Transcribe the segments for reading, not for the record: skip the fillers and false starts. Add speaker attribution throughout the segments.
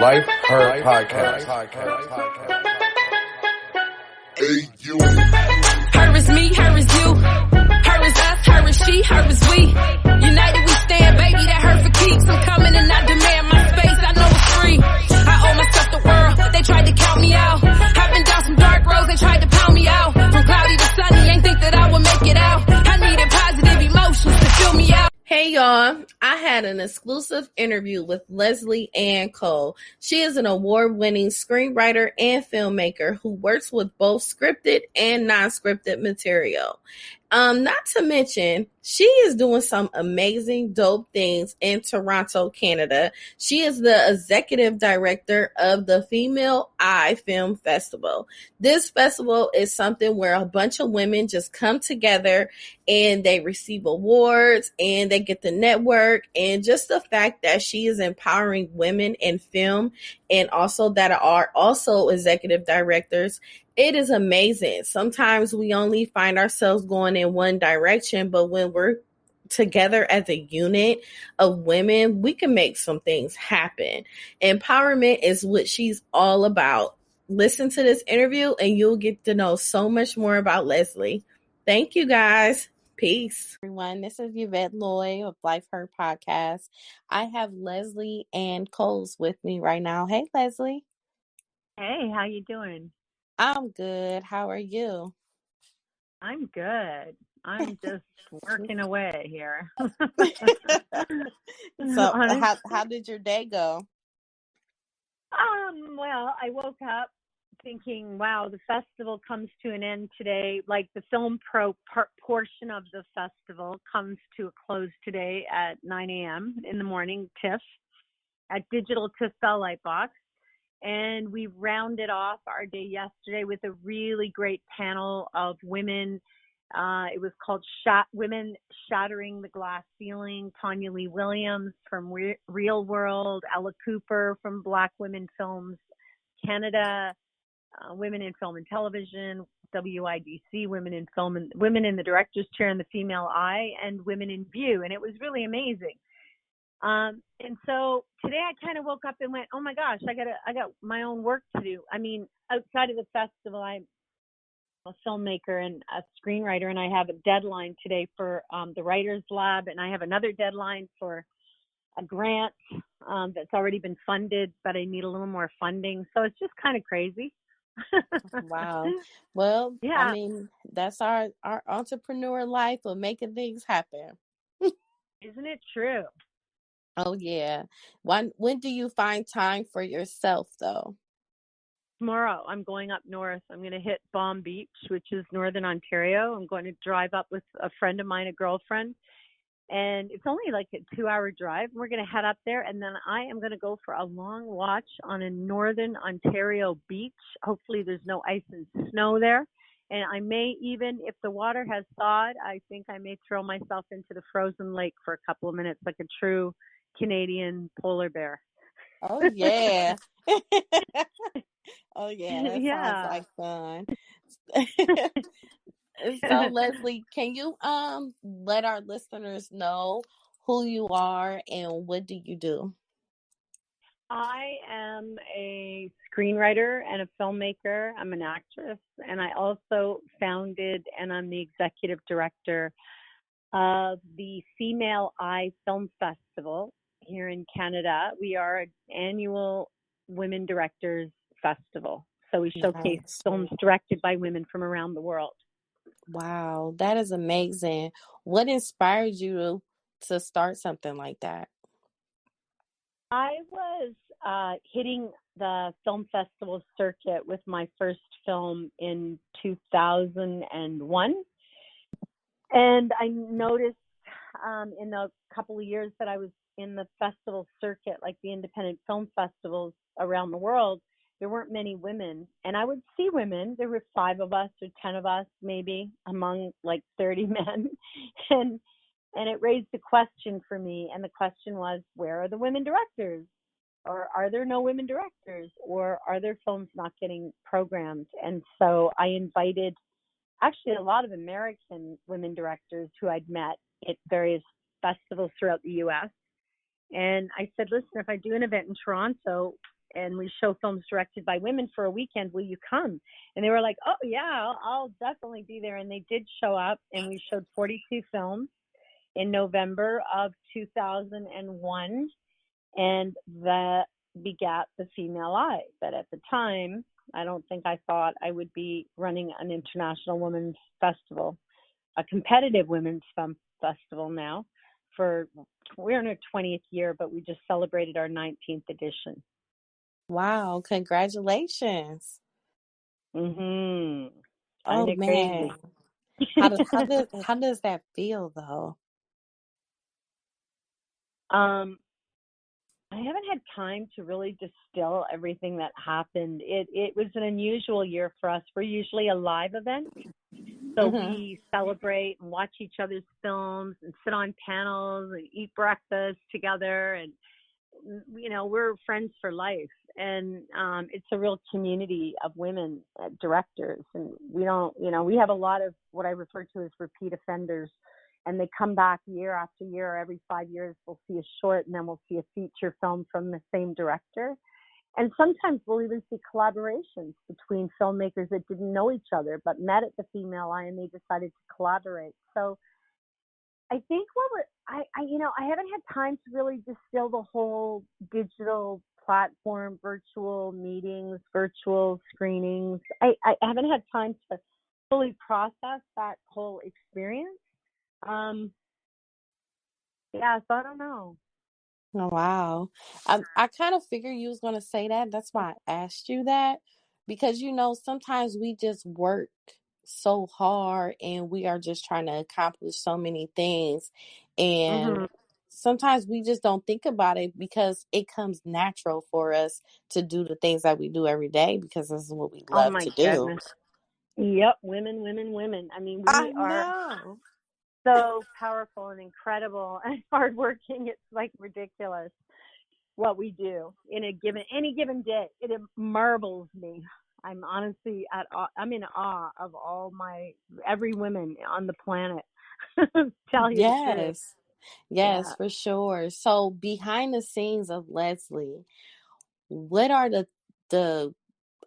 Speaker 1: Life Her Podcast.
Speaker 2: Hey, you.
Speaker 3: Her is me, her is you. Her is us, her is she, her is we. United we stand, baby, that hurt for keeps. I'm coming and I demand my space, I know it's free. I owe myself the world, they tried to count me out. I've been down some dark roads, they tried to pound me out. From cloudy to sunny, ain't think that I would make it out. I needed positive emotions to fill me out.
Speaker 4: Hey y'all, I had an exclusive interview with Leslie Ann Cole. She is an award-winning screenwriter and filmmaker who works with both scripted and non-scripted material. Not to mention, she is doing some amazing, dope things in Toronto, Canada. She is the executive director of the Female I Film Festival. This festival is something where a bunch of women just come together and they receive awards and they get to network, and just the fact that she is empowering women in film and also that are also executive directors. It is amazing. Sometimes we only find ourselves going in one direction, but when we're together as a unit of women, we can make some things happen. Empowerment is what she's all about. Listen to this interview and you'll get to know so much more about Leslie. Thank you guys. Peace. Everyone, this is Yvette Loy of Life Her Podcast. I have Leslie Ann Coles with me right now. Hey, Leslie.
Speaker 5: Hey, how you doing?
Speaker 4: I'm good. How are you?
Speaker 5: I'm good. I'm just working away here.
Speaker 4: So how did your day go?
Speaker 5: Well, I woke up thinking, wow, the festival comes to an end today. Like the film portion of the festival comes to a close today at 9 a.m. in the morning, TIFF, at Digital TIFF Bell Light Box. And we rounded off our day yesterday with a really great panel of women. It was called Women Shattering the Glass Ceiling. Tanya Lee Williams from Real World, Ella Cooper from Black Women Films Canada, Women in Film and Television, WIDC, Women in Film and Women in the Director's Chair and the Female Eye, and Women in View. And it was really amazing. And so today I kind of woke up and went, oh my gosh, I got my own work to do. I mean, outside of the festival, I'm a filmmaker and a screenwriter, and I have a deadline today for the Writers Lab, and I have another deadline for a grant that's already been funded, but I need a little more funding. So it's just kind of crazy.
Speaker 4: Wow. Well,
Speaker 5: yeah.
Speaker 4: I mean, that's our entrepreneur life of making things happen.
Speaker 5: Isn't it true?
Speaker 4: Oh, yeah. When do you find time for yourself, though?
Speaker 5: Tomorrow, I'm going up north. I'm going to hit Bomb Beach, which is Northern Ontario. I'm going to drive up with a friend of mine, a girlfriend. And it's only like a 2-hour drive. We're going to head up there. And then I am going to go for a long watch on a Northern Ontario beach. Hopefully there's no ice and snow there. And I may even, if the water has thawed, I think I may throw myself into the frozen lake for a couple of minutes like a true Canadian polar bear.
Speaker 4: Oh, yeah. Oh, yeah. That
Speaker 5: yeah.
Speaker 4: sounds like fun. So, Leslie, can you let our listeners know who you are and what do you do?
Speaker 5: I am a screenwriter and a filmmaker. I'm an actress, and I also founded and I'm the executive director of the Female I Film Festival here in Canada. We are an annual women directors festival. So we showcase films directed by women from around the world.
Speaker 4: Wow, that is amazing. What inspired you to start something like that?
Speaker 5: I was hitting the film festival circuit with my first film in 2001. And I noticed in the couple of years that I was in the festival circuit, like the independent film festivals around the world, there weren't many women. And I would see women. There were 5 of us or 10 of us, maybe, among like 30 men. And it raised a question for me. And the question was, where are the women directors? Or are there no women directors? Or are there films not getting programmed? And so I invited actually a lot of American women directors who I'd met at various festivals throughout the U.S. And I said, listen, if I do an event in Toronto and we show films directed by women for a weekend. Will you come? And they were like, oh yeah, I'll definitely be there. And they did show up, and we showed 42 films in November of 2001, and that begat the Female Eye. But at the time, I don't think I thought I would be running an international women's festival, a competitive women's film festival now. We're in our 20th year, but we just celebrated our 19th edition.
Speaker 4: Wow, congratulations.
Speaker 5: Mm-hmm.
Speaker 4: Oh
Speaker 5: Kind of
Speaker 4: man.
Speaker 5: crazy.
Speaker 4: How does that feel though?
Speaker 5: I haven't had time to really distill everything that happened. It was an unusual year for us. We're usually a live event. So we celebrate and watch each other's films and sit on panels and eat breakfast together. And, you know, we're friends for life. And it's a real community of women directors. And we don't, you know, we have a lot of what I refer to as repeat offenders. And they come back year after year, or every 5 years, we'll see a short, and then we'll see a feature film from the same director. And sometimes we'll even see collaborations between filmmakers that didn't know each other, but met at the Female Eye, and they decided to collaborate. So I think I haven't had time to really distill the whole digital platform, virtual meetings, virtual screenings. I haven't had time to fully process that whole experience. Yeah, so I don't know.
Speaker 4: Oh, wow. I kind of figured you was going to say that. That's why I asked you that. Because, you know, sometimes we just work so hard and we are just trying to accomplish so many things. And sometimes we just don't think about it because it comes natural for us to do the things that we do every day because this is what we
Speaker 5: Oh
Speaker 4: love
Speaker 5: my
Speaker 4: to do.
Speaker 5: goodness. Yep, women, women, women. I mean,
Speaker 4: I
Speaker 5: we are
Speaker 4: know.
Speaker 5: so powerful and incredible and hardworking. It's like ridiculous what we do in any given day. It marvels me. I'm honestly I'm in awe of every woman on the planet. Tell you the truth.
Speaker 4: Yes. Yes,
Speaker 5: Yeah.
Speaker 4: for sure. So behind the scenes of Leslie, what are the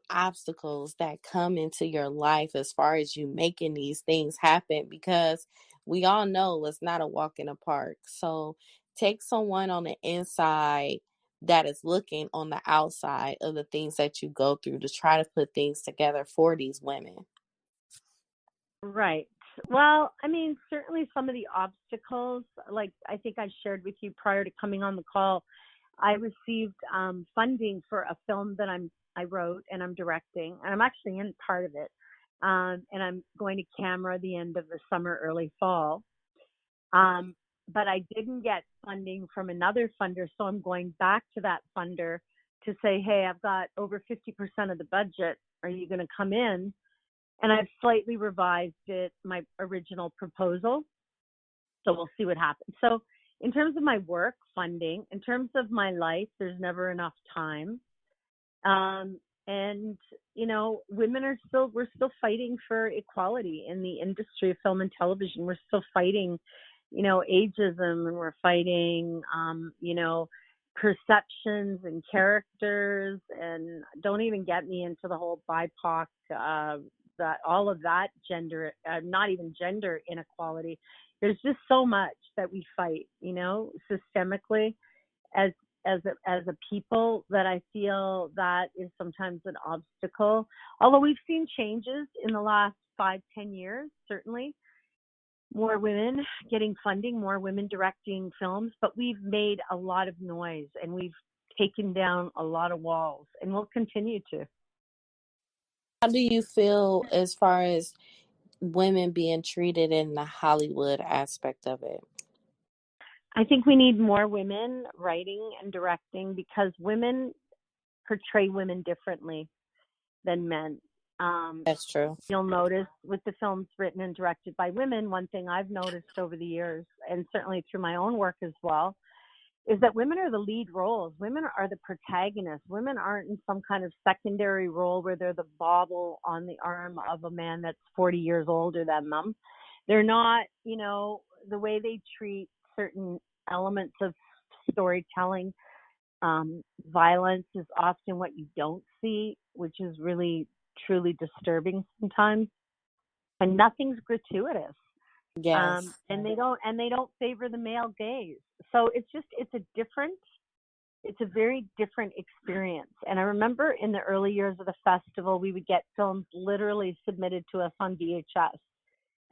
Speaker 4: obstacles that come into your life as far as you making these things happen? Because we all know it's not a walk in the park. So take someone on the inside that is looking on the outside of the things that you go through to try to put things together for these women.
Speaker 5: Right. Well, I mean, certainly some of the obstacles, like I think I shared with you prior to coming on the call, I received funding for a film that I wrote and I'm directing, and I'm actually in part of it. And I'm going to camera the end of the summer, early fall. But I didn't get funding from another funder, so I'm going back to that funder to say, hey, I've got over 50% of the budget. Are you going to come in? And I've slightly revised my original proposal. So we'll see what happens. So in terms of my work funding, in terms of my life, there's never enough time. And, you know, we're still fighting for equality in the industry of film and television. We're still fighting, you know, ageism, and we're fighting, you know, perceptions and characters, and don't even get me into the whole BIPOC, that all of that gender, not even gender inequality. There's just so much that we fight, you know, systemically as a people, that I feel that is sometimes an obstacle. Although we've seen changes in the last 5-10 years, certainly more women getting funding, more women directing films, but we've made a lot of noise and we've taken down a lot of walls, and we'll continue to.
Speaker 4: How do you feel as far as women being treated in the Hollywood aspect of it?
Speaker 5: I think we need more women writing and directing because women portray women differently than men.
Speaker 4: That's true.
Speaker 5: You'll notice with the films written and directed by women, one thing I've noticed over the years, and certainly through my own work as well, is that women are the lead roles. Women are the protagonists. Women aren't in some kind of secondary role where they're the bauble on the arm of a man that's 40 years older than them. They're not, you know, the way they treat certain elements of storytelling Violence is often what you don't see, which is really, truly disturbing sometimes. And nothing's gratuitous.
Speaker 4: Yes.
Speaker 5: And they don't favor the male gaze. So it's a very different experience. And I remember in the early years of the festival, we would get films literally submitted to us on VHS.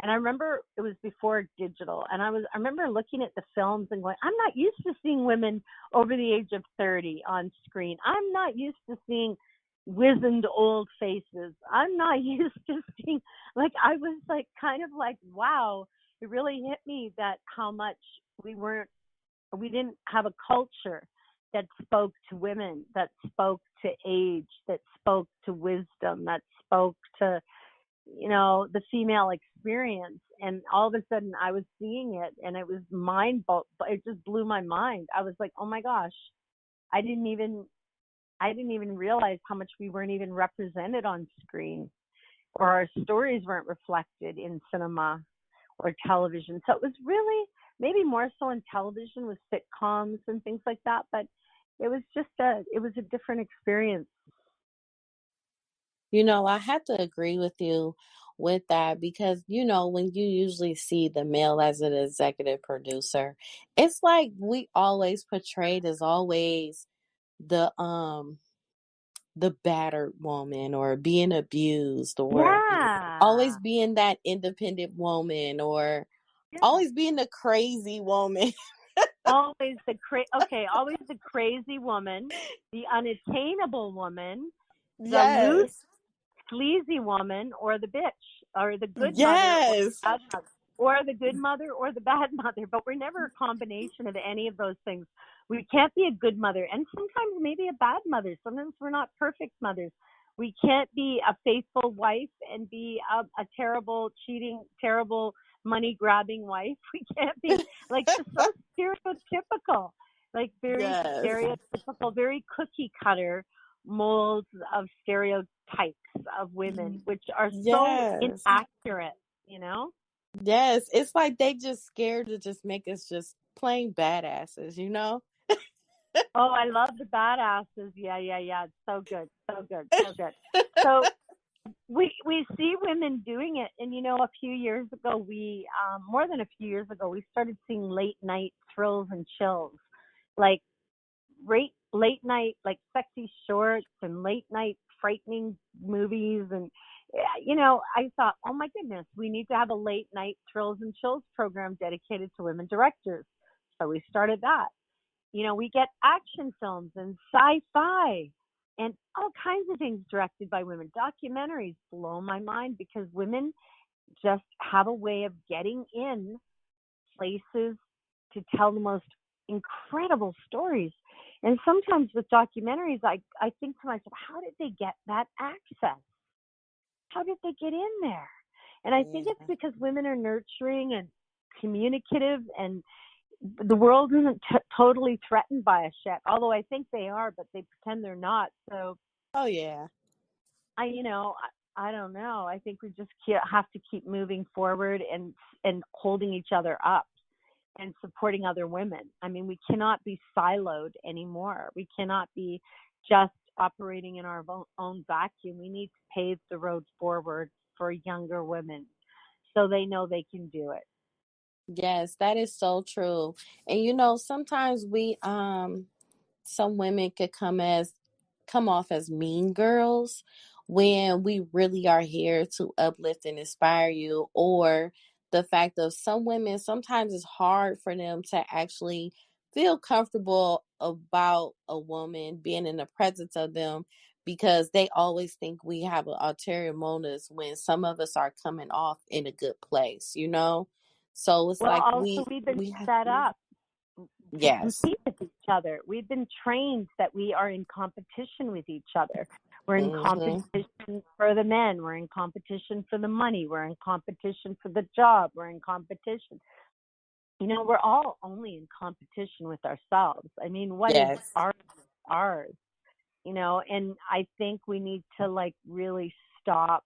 Speaker 5: And I remember it was before digital. And I remember looking at the films and going, I'm not used to seeing women over the age of 30 on screen. I'm not used to seeing wizened old faces. I'm not used to seeing, like, I was like, kind of like, wow, it really hit me that how much we didn't have a culture that spoke to women, that spoke to age, that spoke to wisdom, that spoke to, the female experience. And all of a sudden I was seeing it, and it was it just blew my mind. I was like, oh my gosh, I didn't even realize how much we weren't even represented on screen, or our stories weren't reflected in cinema or television. So it was really maybe more so in television with sitcoms and things like that, but it was a different experience.
Speaker 4: I have to agree with you with that because, when you usually see the male as an executive producer, it's like we always portrayed as always the battered woman or being abused or always
Speaker 5: Yeah.
Speaker 4: being that independent woman or
Speaker 5: Yeah.
Speaker 4: always being the crazy woman.
Speaker 5: Always always the crazy woman, the unattainable woman, the loose,
Speaker 4: Yes.
Speaker 5: sleazy woman, or the bitch, or the good mother, or the
Speaker 4: Yes.
Speaker 5: bad mother, or the good mother, or the bad mother. But we're never a combination of any of those things. We can't be a good mother, and sometimes maybe a bad mother. Sometimes we're not perfect mothers. We can't be a faithful wife and be a terrible, cheating, terrible, money grabbing wife. We can't be like just so stereotypical, like very
Speaker 4: Yes.
Speaker 5: stereotypical, very cookie cutter molds of stereotypes of women, which are so
Speaker 4: Yes.
Speaker 5: inaccurate.
Speaker 4: Yes. It's like they just scared to just make us just plain badasses.
Speaker 5: Oh, I love the badasses. Yeah, yeah, yeah. It's so good, so good, so good. So we see women doing it, and a few years ago, more than a few years ago, we started seeing late night thrills and chills, like late night, like sexy shorts and late night frightening movies. And I thought, oh my goodness, we need to have a late night thrills and chills program dedicated to women directors. So we started that. We get action films and sci-fi and all kinds of things directed by women. Documentaries blow my mind because women just have a way of getting in places to tell the most incredible stories. And sometimes with documentaries, I think to myself, how did they get that access? How did they get in there? And I think it's because women are nurturing and communicative, and the world isn't totally threatened by us yet. Although I think they are, but they pretend they're not. So
Speaker 4: Oh yeah.
Speaker 5: I don't know. I think we just have to keep moving forward and holding each other up and supporting other women. I mean, we cannot be siloed anymore. We cannot be just operating in our own vacuum. We need to pave the road forward for younger women so they know they can do it.
Speaker 4: Yes, that is so true. And sometimes some women could come off as mean girls when we really are here to uplift and inspire you, or the fact of some women sometimes it's hard for them to actually feel comfortable about a woman being in the presence of them because they always think we have an ulterior motives when some of us are coming off in a good place. So it's
Speaker 5: Well,
Speaker 4: like
Speaker 5: also we've been
Speaker 4: we have
Speaker 5: set up to
Speaker 4: yes.
Speaker 5: compete with each other. We've been trained that we are in competition with each other. We're in
Speaker 4: Mhm.
Speaker 5: competition for the men. We're in competition for the money. We're in competition for the job. We're in competition. We're all only in competition with ourselves. I mean, what is
Speaker 4: Yes.
Speaker 5: ours? And I think we need to really stop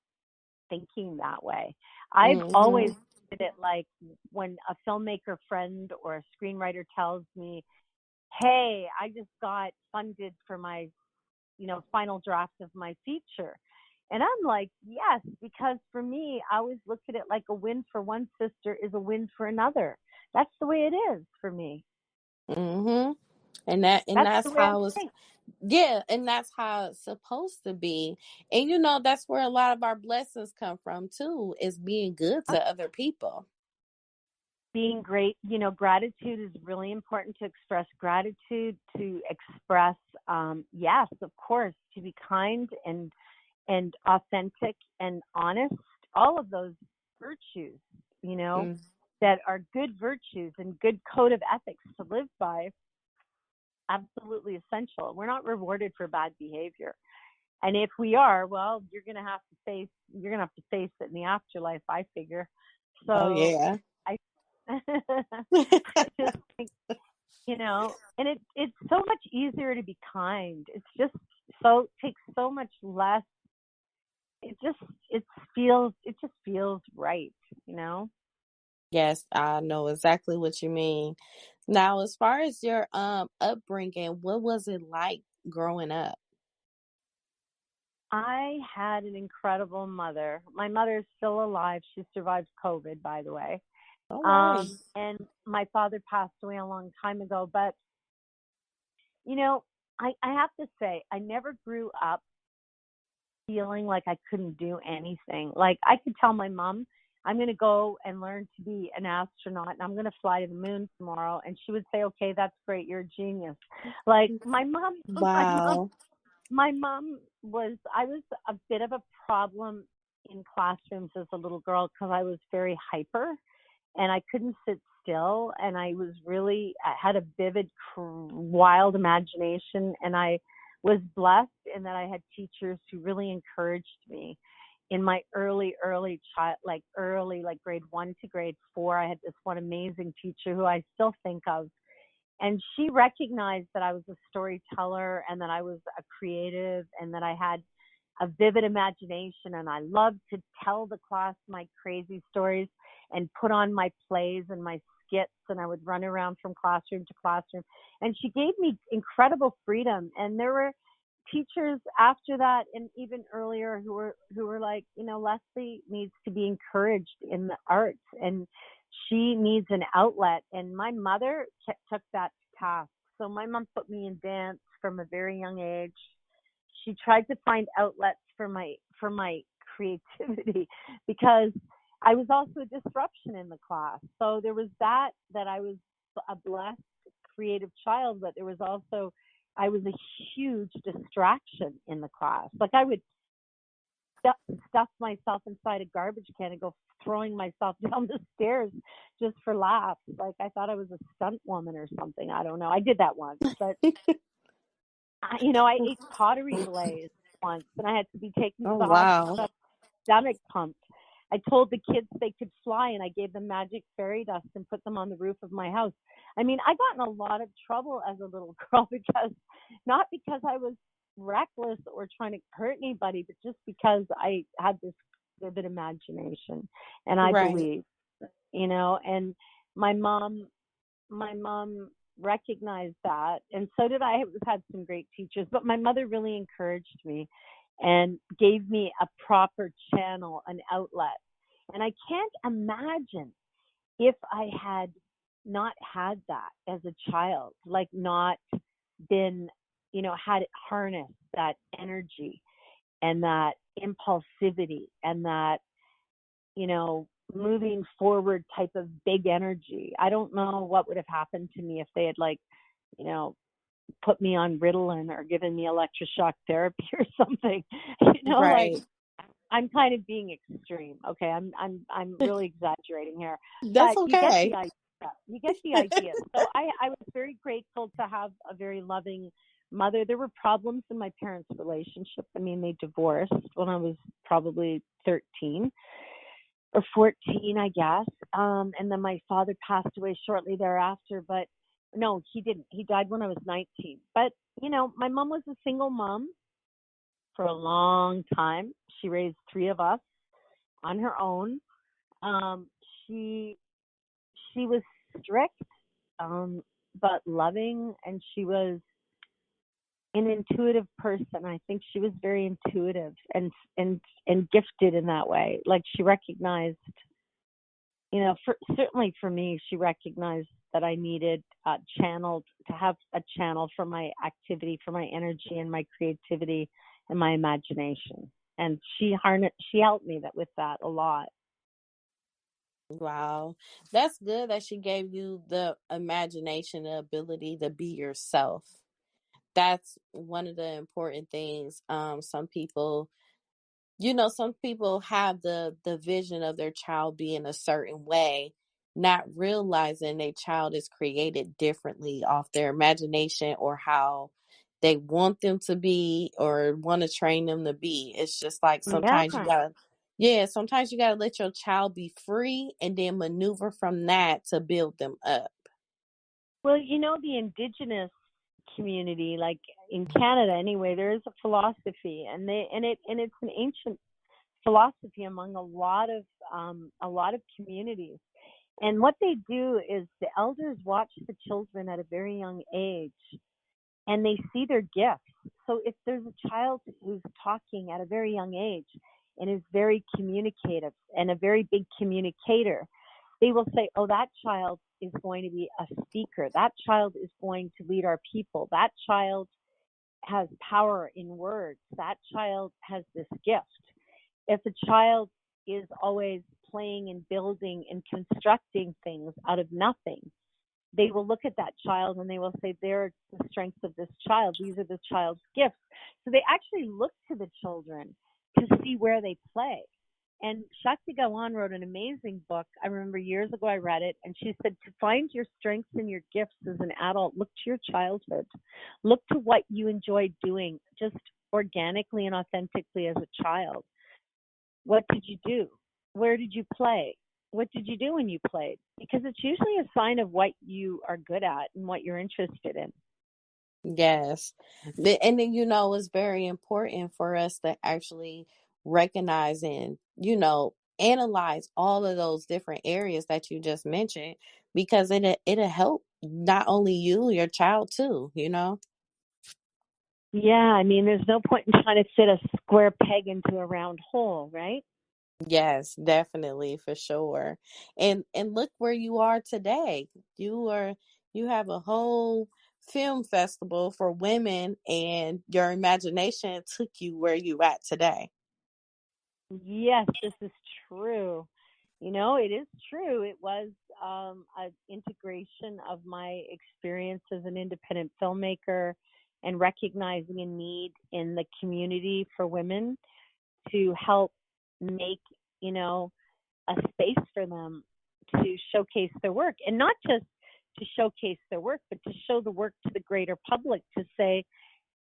Speaker 5: thinking that way. I've always
Speaker 4: Mhm.
Speaker 5: did it like when a filmmaker friend or a screenwriter tells me, hey, I just got funded for my, final draft of my feature. And I'm like, yes, because for me, I always look at it like a win for one sister is a win for another. That's the way it is for me.
Speaker 4: Mm-hmm. And
Speaker 5: That's
Speaker 4: that's
Speaker 5: the way I
Speaker 4: how it's,
Speaker 5: think.
Speaker 4: yeah, and that's how it's supposed to be. And that's where a lot of our blessings come from too, is being good to other people.
Speaker 5: Being great, gratitude is really important, to express gratitude, to express, yes, of course, to be kind and authentic and honest, all of those virtues,
Speaker 4: Mm.
Speaker 5: that are good virtues and good code of ethics to live by, absolutely essential. We're not rewarded for bad behavior. And if we are, well, you're going to have to face it in the afterlife, I figure.
Speaker 4: Oh
Speaker 5: So
Speaker 4: yeah.
Speaker 5: I I just think, and it's so much easier to be kind. It's just takes so much less. It just feels right,
Speaker 4: Yes, I know exactly what you mean. Now, as far as your upbringing, what was it like growing up?
Speaker 5: I had an incredible mother. My mother is still alive. She survived COVID, by the way.
Speaker 4: All right.
Speaker 5: And my father passed away a long time ago. But, you know, I have to say, I never grew up feeling like I couldn't do anything. Like, I could tell my mom, I'm going to go and learn to be an astronaut and I'm going to fly to the moon tomorrow. And she would say, okay, that's great. You're a genius. Like, my mom,
Speaker 4: Wow.
Speaker 5: I was a bit of a problem in classrooms as a little girl because I was very hyper and I couldn't sit still. And I had a vivid, wild imagination. And I was blessed in that I had teachers who really encouraged me in my early like grade 1 to grade 4. I had this one amazing teacher who I still think of, and she recognized that I was a storyteller and that I was a creative and that I had a vivid imagination and I loved to tell the class my crazy stories and put on my plays and my skits, and I would run around from classroom to classroom. And she gave me incredible freedom. And there were teachers after that and even earlier who were like, Leslie needs to be encouraged in the arts and she needs an outlet. And my mother took that to task. So my mom put me in dance from a very young age. She tried to find outlets for my creativity because I was also a disruption in the class. So there was that I was a blessed creative child, but there was also I was a huge distraction in the class. Like I would stuff myself inside a garbage can and go throwing myself down the stairs just for laughs. Like I thought I was a stunt woman or something. I don't know. I did that once, but I ate pottery glaze once, and I had to be taken to
Speaker 4: Oh
Speaker 5: the hospital,
Speaker 4: wow.
Speaker 5: stomach pumped. I told the kids they could fly, and I gave them magic fairy dust and put them on the roof of my house. I mean, I got in a lot of trouble as a little girl not because I was reckless or trying to hurt anybody, but just because I had this vivid imagination, and I
Speaker 4: Right.
Speaker 5: believe, and my mom recognized that, and so did I. I had some great teachers, but my mother really encouraged me and gave me a proper channel, an outlet. And I can't imagine if I had not had that as a child, like not been, had harnessed that energy and that impulsivity and that, moving forward type of big energy. I don't know what would have happened to me if they had you know, put me on Ritalin or given me electroshock therapy or something. Like
Speaker 4: Right.
Speaker 5: I'm kind of being extreme. Okay, I'm really exaggerating here,
Speaker 4: That's
Speaker 5: but you get
Speaker 4: okay.
Speaker 5: the idea. You get the idea. So I was very grateful to have a very loving mother. There were problems in my parents' relationship. I mean, they divorced when I was probably 13 or 14, I guess. And then my father passed away shortly thereafter, but no, he didn't. He died when I was 19. But, my mom was a single mom for a long time. She raised 3 of us on her own. Um, she she was strict. but loving, and she was an intuitive person. I think she was very intuitive and gifted in that way. Like she recognized, certainly for me, she recognized that I needed to have a channel for my activity, for my energy and my creativity and my imagination. And she helped me with that a lot.
Speaker 4: Wow. That's good that she gave you the imagination, the ability to be yourself. That's one of the important things. Some people have the vision of their child being a certain way, not realizing their child is created differently off their imagination or how they want them to be or want to train them to be. It's just like
Speaker 5: Yeah.
Speaker 4: sometimes you gotta let your child be free and then maneuver from that to build them up.
Speaker 5: Well, the indigenous community, like in Canada anyway, there is a philosophy, and it's an ancient philosophy among a lot of communities. And what they do is the elders watch the children at a very young age, and they see their gifts. So if there's a child who's talking at a very young age and is very communicative and a very big communicator, they will say, oh, that child is going to be a speaker. That child is going to lead our people. That child has power in words. That child has this gift. If a child is always playing and building and constructing things out of nothing, they will look at that child and they will say, they're the strengths of this child. These are the child's gifts. So they actually look to the children to see where they play. And Shakti Gawan wrote an amazing book. I remember years ago I read it, and she said to find your strengths and your gifts as an adult, look to your childhood. Look to what you enjoyed doing just organically and authentically as a child. What did you do? Where did you play? What did you do when you played? Because it's usually a sign of what you are good at and what you're interested in.
Speaker 4: Yes. And then, it's very important for us to actually recognize and, analyze all of those different areas that you just mentioned, because it'll help not only your child too,
Speaker 5: Yeah, I mean, there's no point in trying to fit a square peg into a round hole, right?
Speaker 4: Yes, definitely, for sure. And look where you are today. You have a whole film festival for women, and your imagination took you where you at today.
Speaker 5: Yes, this is true. It is true. It was an integration of my experience as an independent filmmaker and recognizing a need in the community for women to help make, a space for them to showcase their work, and not just to showcase their work, but to show the work to the greater public, to say,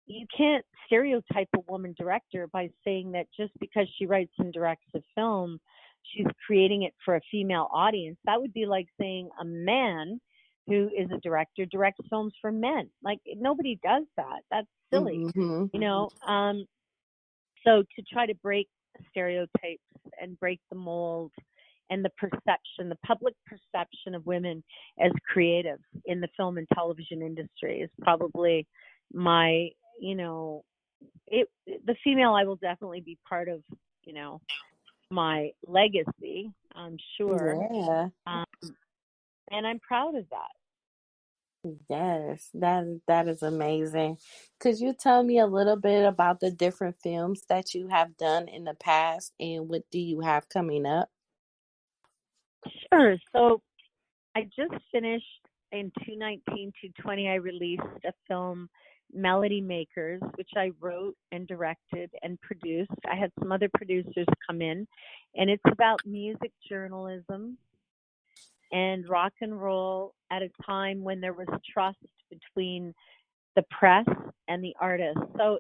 Speaker 5: you can't stereotype a woman director by saying that just because she writes and directs a film, she's creating it for a female audience. That would be like saying a man who is a director directs films for men. Like, nobody does that. That's silly,
Speaker 4: Mm-hmm.
Speaker 5: So to try to break stereotypes and break the mold and the public perception of women as creatives in the film and television industry is probably my, the female I will definitely be part of, my legacy, I'm sure.
Speaker 4: Yeah.
Speaker 5: Um, and I'm proud of that.
Speaker 4: Yes, that is amazing. Could you tell me a little bit about the different films that you have done in the past and what do you have coming up?
Speaker 5: Sure. So I just finished in 2019 to 20. I released a film, Melody Makers, which I wrote and directed and produced. I had some other producers come in, and it's about music journalism and rock and roll at a time when there was trust between the press and the artist. So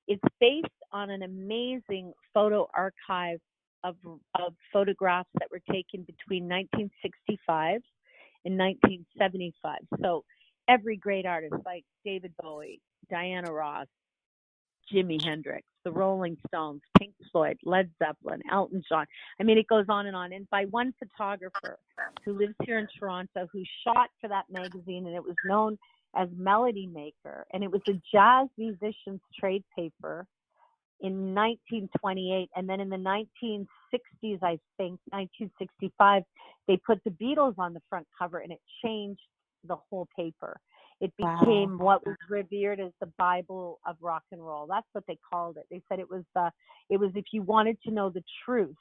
Speaker 5: it's based on an amazing photo archive of photographs that were taken between 1965 in 1975. So every great artist like David Bowie, Diana Ross, Jimi Hendrix, the Rolling Stones, Pink Floyd, Led Zeppelin, Elton John. I mean, it goes on, and by one photographer who lives here in Toronto, who shot for that magazine, and it was known as Melody Maker, and it was a jazz musician's trade paper in 1928, and then in the 1960s, I think 1965, they put the Beatles on the front cover, and it changed the whole paper. It became what was revered as the Bible of rock and roll. That's what they called it. They said it was if you wanted to know the truth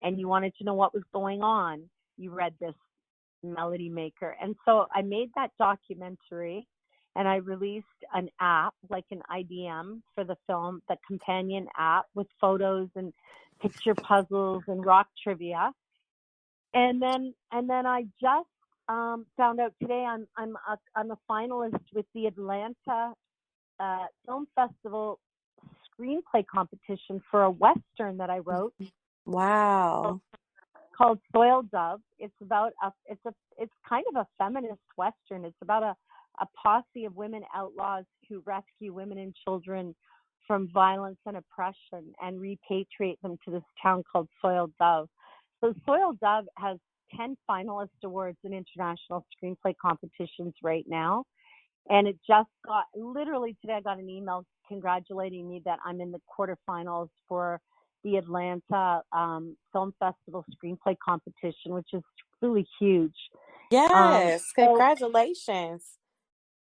Speaker 5: and you wanted to know what was going on, you read this Melody Maker. And so I made that documentary, and I released an app, like an IDM for the film, the companion app with photos and picture puzzles and rock trivia. And then I just found out today I'm a finalist with the Atlanta Film Festival screenplay competition for a Western that I wrote.
Speaker 4: Wow.
Speaker 5: Called Soil Dove. It's about it's kind of a feminist Western. It's about a posse of women outlaws who rescue women and children from violence and oppression and repatriate them to this town called Soil Dove. So Soil Dove has 10 finalist awards in international screenplay competitions right now. And it just literally today I got an email congratulating me that I'm in the quarterfinals for the Atlanta Film Festival screenplay competition, which is really huge.
Speaker 4: Yes, congratulations.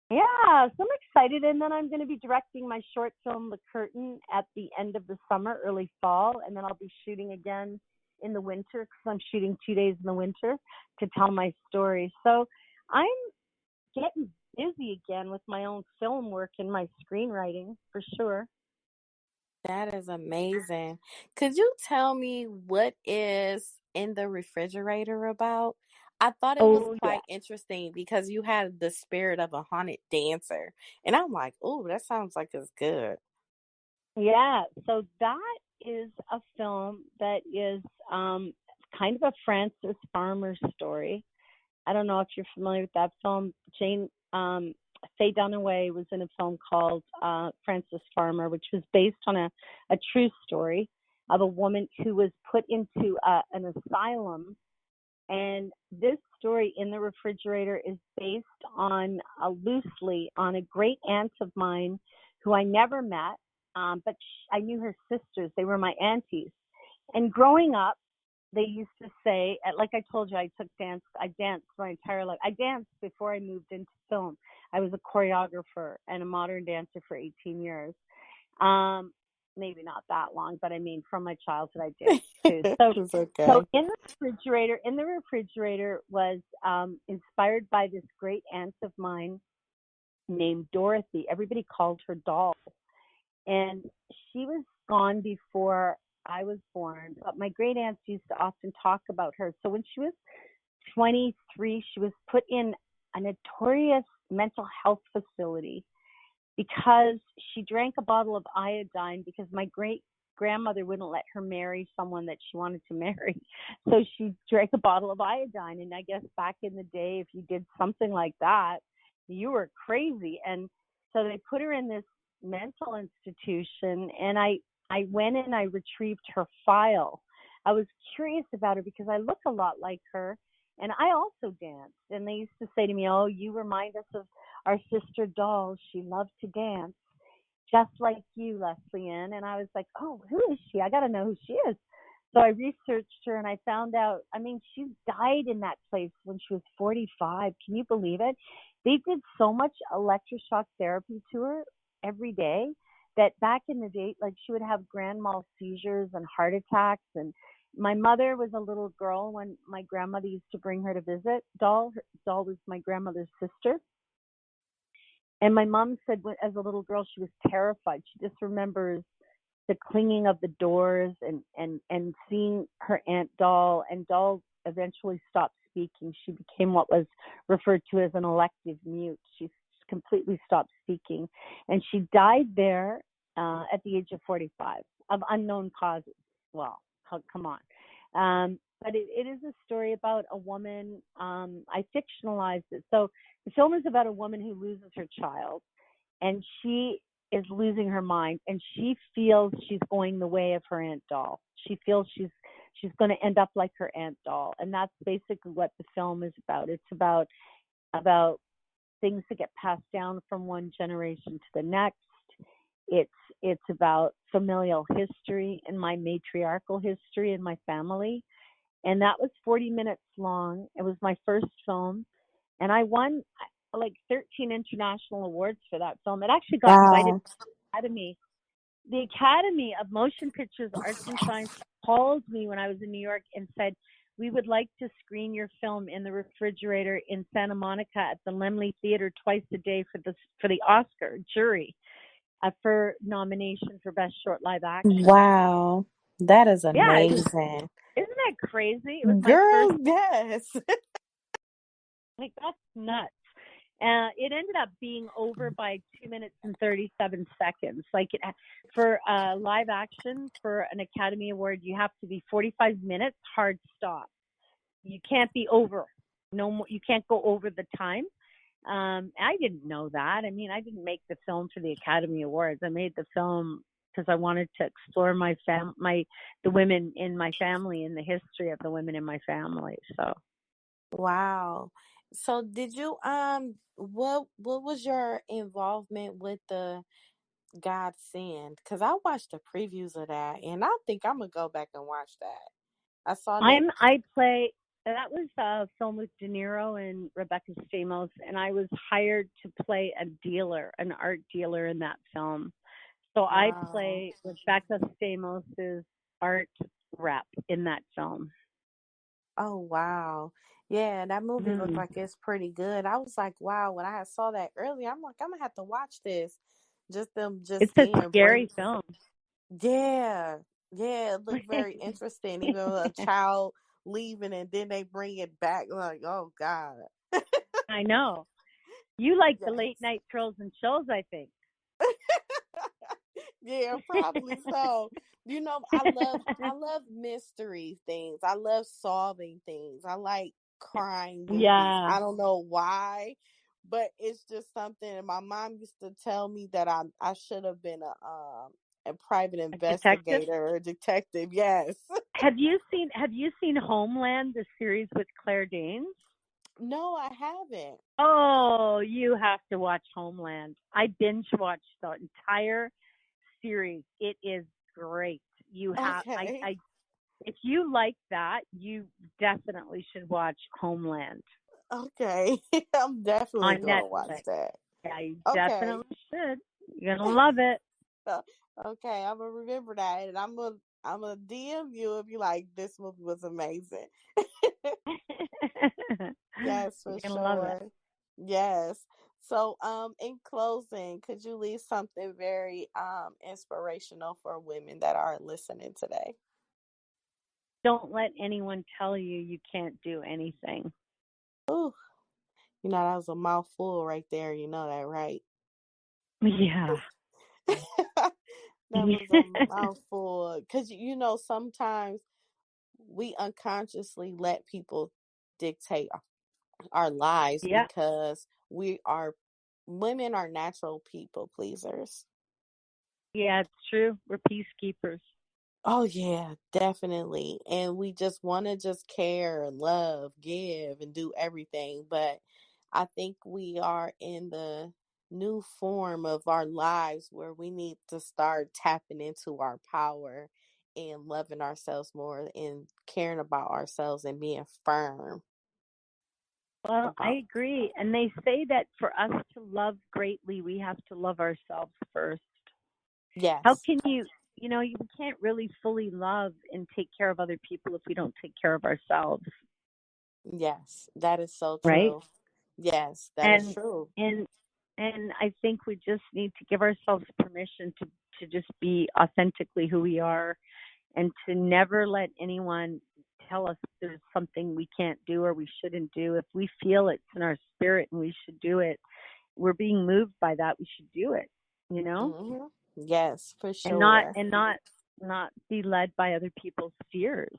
Speaker 5: Yeah, so I'm excited. And then I'm going to be directing my short film, The Curtain, at the end of the summer, early fall. And then I'll be shooting again in the winter, because I'm shooting 2 days in the winter to tell my story. So I'm getting busy again with my own film work and my screenwriting, for sure.
Speaker 4: That is amazing. Could you tell me what is In the Refrigerator about? I thought it was quite interesting because you had the spirit of a haunted dancer. And I'm like, oh, that sounds like it's good.
Speaker 5: Yeah, so that is a film that is kind of a Frances Farmer story. I don't know if you're familiar with that film. Faye Dunaway was in a film called Frances Farmer, which was based on a true story of a woman who was put into an asylum. And this story, In the Refrigerator, is based on loosely on a great aunt of mine who I never met, but I knew her sisters. They were my aunties. And growing up, they used to say, like I told you, I danced my entire life. I danced before I moved into film. I was a choreographer and a modern dancer for 18 years. Maybe not that long, but I mean, from my childhood, I danced too. So In the Refrigerator was inspired by this great aunt of mine named Dorothy. Everybody called her Doll. And she was gone before I was born, but my great aunts used to often talk about her. So when she was 23, she was put in a notorious mental health facility because she drank a bottle of iodine, because my great grandmother wouldn't let her marry someone that she wanted to marry. So she drank a bottle of iodine. And I guess back in the day, if you did something like that, you were crazy. And so they put her in this mental institution, and I went and I retrieved her file. I was curious about her because I look a lot like her, and I also danced. And they used to say to me, oh, you remind us of our sister Doll. She loved to dance, just like you, Leslie Ann. And I was like, oh, who is she? I got to know who she is. So I researched her, and I found out, I mean, she died in that place when she was 45. Can you believe it? They did so much electroshock therapy to her every day that back in the day, like, she would have grand mal seizures and heart attacks. And my mother was a little girl when my grandmother used to bring her to visit. Doll was my grandmother's sister. And my mom said, as a little girl, she was terrified. She just remembers the clinging of the doors and seeing her Aunt Doll. And Doll eventually stopped speaking. She became what was referred to as an elective mute. She completely stopped speaking. And she died there at the age of 45 of unknown causes. Well, come on. But it is a story about a woman. I fictionalized it. So the film is about a woman who loses her child, and she is losing her mind, and she feels she's going the way of her Aunt Doll. She feels she's going to end up like her Aunt Doll, and that's basically what the film is about. It's about things that get passed down from one generation to the next. It's about familial history and my matriarchal history in my family. And that was 40 minutes long. It was my first film, and I won like 13 international awards for that film. It actually got invited
Speaker 4: Wow.
Speaker 5: to the Academy. The Academy of Motion Pictures Arts and Science called me when I was in New York and said, we would like to screen your film in the refrigerator in Santa Monica at the Laemmle Theater twice a day for the Oscar jury for nomination for Best Short Live Action.
Speaker 4: Wow. That is
Speaker 5: Yeah,
Speaker 4: amazing.
Speaker 5: isn't that crazy? It was my
Speaker 4: Girl,
Speaker 5: first.
Speaker 4: yes.
Speaker 5: Like, that's nuts. It ended up being over by 2 minutes and 37 seconds. Like, for live action, for an Academy Award, you have to be 45 minutes hard stop. You can't be over. No more. You can't go over the time. I didn't know that. I mean, I didn't make the film for the Academy Awards. I made the film because I wanted to explore the women in my family and the history of the women in my family. So.
Speaker 4: Wow. So did you what was your involvement with the God Send? Because I watched the previews of that and I think I'm gonna go back and watch that. I saw that.
Speaker 5: That was a film with De Niro and Rebecca Stamos, and I was hired to play an art dealer in that film. So I
Speaker 4: Wow.
Speaker 5: play Rebecca Stamos' art rep in that film.
Speaker 4: Oh wow. Yeah, that movie looked like it's pretty good. I was like, wow, when I saw that earlier, I'm like, I'm gonna have to watch this. Just
Speaker 5: It's a
Speaker 4: seeing
Speaker 5: scary film.
Speaker 4: Yeah. Yeah, it looked very interesting. Even with a child leaving and then they bring it back. Like, oh God.
Speaker 5: I know. You like the
Speaker 4: Yes.
Speaker 5: late night thrills and shows, I think.
Speaker 4: Yeah, probably so. I love mystery things. I love solving things. I like crime movies.
Speaker 5: Yeah.
Speaker 4: I don't know why, but it's just something. And my mom used to tell me that I should have been a private
Speaker 5: A detective?
Speaker 4: investigator or a detective. Yes.
Speaker 5: Have you seen Homeland, the series with Claire Danes?
Speaker 4: No, I haven't.
Speaker 5: Oh, you have to watch Homeland. I binge watched the entire series. It is great. You have
Speaker 4: Okay.
Speaker 5: if you like that, you definitely should watch Homeland
Speaker 4: Okay. I'm definitely
Speaker 5: on
Speaker 4: gonna watch
Speaker 5: Netflix.
Speaker 4: that.
Speaker 5: Yeah, you
Speaker 4: Okay.
Speaker 5: definitely should. You're gonna love it.
Speaker 4: Okay, I'm gonna remember that, and I'm gonna DM you if you like. This movie was amazing. Yes, for
Speaker 5: You're gonna love it.
Speaker 4: sure. Yes. So, in closing, could you leave something very inspirational for women that are listening today?
Speaker 5: Don't let anyone tell you can't do anything.
Speaker 4: Ooh, that was a mouthful right there. You know that, right?
Speaker 5: Yeah.
Speaker 4: That was a mouthful. Because, sometimes we unconsciously let people dictate our lives
Speaker 5: Yeah.
Speaker 4: because women are natural people pleasers.
Speaker 5: Yeah, it's true. We're peacekeepers.
Speaker 4: Oh yeah, definitely. And we just want to just care, love, give, and do everything. But I think we are in the new form of our lives where we need to start tapping into our power and loving ourselves more and caring about ourselves and being firm
Speaker 5: Well, I
Speaker 4: about.
Speaker 5: agree. And they say that for us to love greatly, we have to love ourselves first. How
Speaker 4: Yes.
Speaker 5: can you can't really fully love and take care of other people if we don't take care of ourselves,
Speaker 4: Yes, that is so
Speaker 5: right?
Speaker 4: true. Yes, that is
Speaker 5: And
Speaker 4: true.
Speaker 5: and and I think we just need to give ourselves permission to just be authentically who we are, and to never let anyone tell us there's something we can't do or we shouldn't do. If we feel it's in our spirit and we should do it, we're being moved by that, we should do it, you know?
Speaker 4: Hmm. Yes, for
Speaker 5: And not
Speaker 4: sure.
Speaker 5: and not not be led by other people's fears.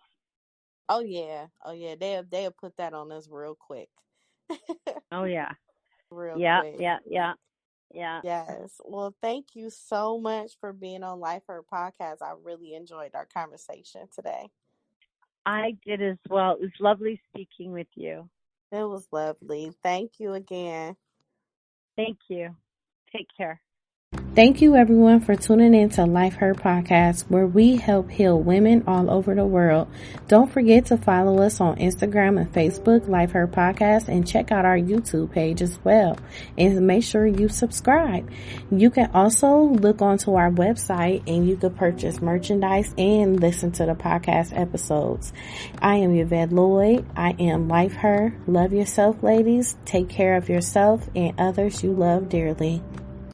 Speaker 4: Oh yeah, oh yeah. They'll put that on us real quick,
Speaker 5: Oh yeah.
Speaker 4: real
Speaker 5: Yeah,
Speaker 4: quick.
Speaker 5: yeah, yeah. Yeah.
Speaker 4: Yes. Well, thank you so much for being on Life Her Podcast. I really enjoyed our conversation today.
Speaker 5: I did as well. It was lovely speaking with you.
Speaker 4: It was lovely. Thank you again.
Speaker 5: Thank you. Take care.
Speaker 4: Thank you everyone for tuning in to Life Her Podcast, where we help heal women all over the world. Don't forget to follow us on Instagram and Facebook, Life Her Podcast, and check out our YouTube page as well. And make sure you subscribe. You can also look onto our website and you can purchase merchandise and listen to the podcast episodes. I am Yvette Lloyd. I am Life Her. Love yourself, ladies. Take care of yourself and others you love dearly.